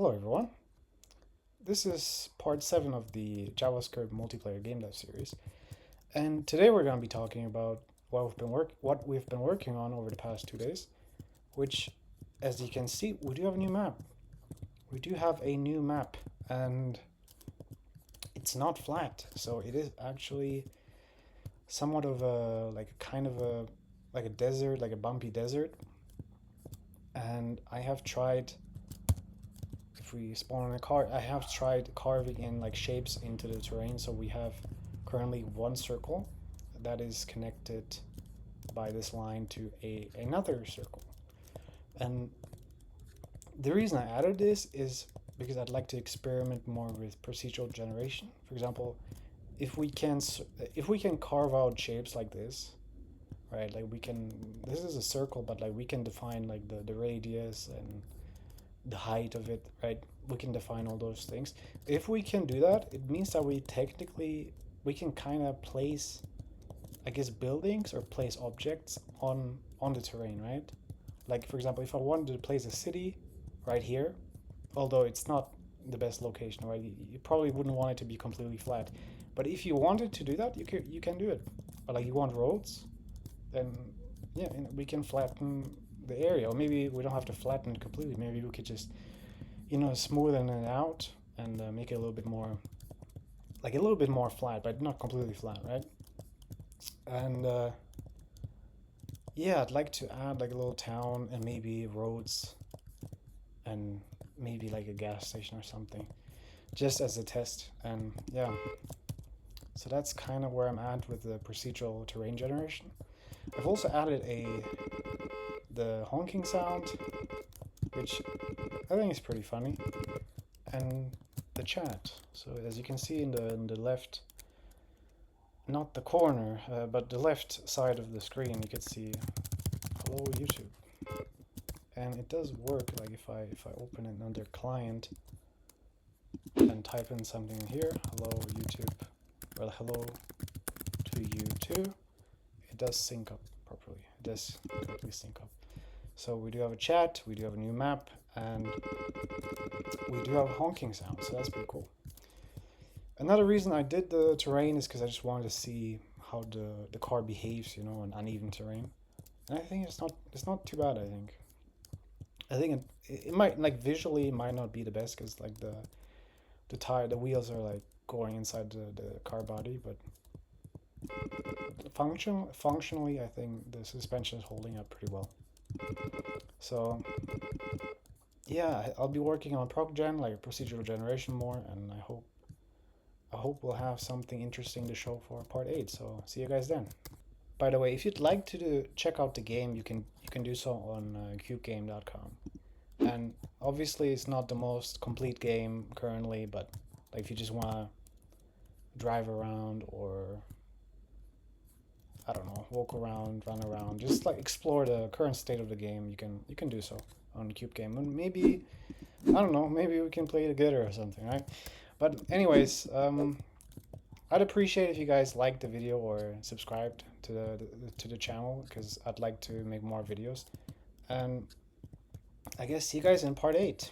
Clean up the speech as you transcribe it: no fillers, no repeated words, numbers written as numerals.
Hello everyone. This is part 7 of the JavaScript multiplayer game dev series. And today we're going to be talking about what we've been working on over the past 2 days, which, as you can see, we do have a new map. We do have a new map, and it's not flat, so it is actually somewhat of a like a desert, like a bumpy desert. And I have tried, if we spawn in a car, I have tried carving in like shapes into the terrain. So we have currently one circle that is connected by this line to another circle. And the reason I added this is because I'd like to experiment more with procedural generation. For example, if we can carve out shapes like this, right? Like this is a circle, but like we can define like the radius and the height of it, right? We can define all those things. If we can do that, it means that we can kind of place, I guess, buildings or place objects on the terrain, right? Like, for example, if I wanted to place a city right here, although it's not the best location, right? You probably wouldn't want it to be completely flat. But if you wanted to do that, you can do it. But like you want roads, then yeah, we can flatten the area. Or maybe we don't have to flatten it completely. Maybe we could just, smoothen it out and make it a little bit more, like a little bit more flat, but not completely flat, right? And yeah, I'd like to add like a little town and maybe roads and maybe like a gas station or something, just as a test. And yeah, so that's kind of where I'm at with the procedural terrain generation. I've also added the honking sound, which I think is pretty funny, and the chat. So as you can see in the left, not the corner, but the left side of the screen, you can see hello YouTube, and it does work. Like if I open it under client and type in something in here, hello YouTube, or hello to you too, it does sync up properly. It does correctly sync up. So we do have a chat, we do have a new map, and we do have honking sound, so that's pretty cool. Another reason I did the terrain is because I just wanted to see how the car behaves, on uneven terrain. And I think it's not too bad. I think it might, like, visually it might not be the best because like the wheels are like going inside the car body, but functionally I think the suspension is holding up pretty well. So yeah, I'll be working on like procedural generation more, and I hope we'll have something interesting to show for part 8. So see you guys then. By the way, if you'd like to check out the game, you can do so on cubegame.com. And obviously it's not the most complete game currently, but like if you just want to drive around or, I don't know, walk around, run around, just like explore the current state of the game, you can do so on CubeGame. And maybe, I don't know, maybe we can play together or something, right? But anyways, I'd appreciate if you guys liked the video or subscribed to the channel, because I'd like to make more videos. And I guess see you guys in part 8.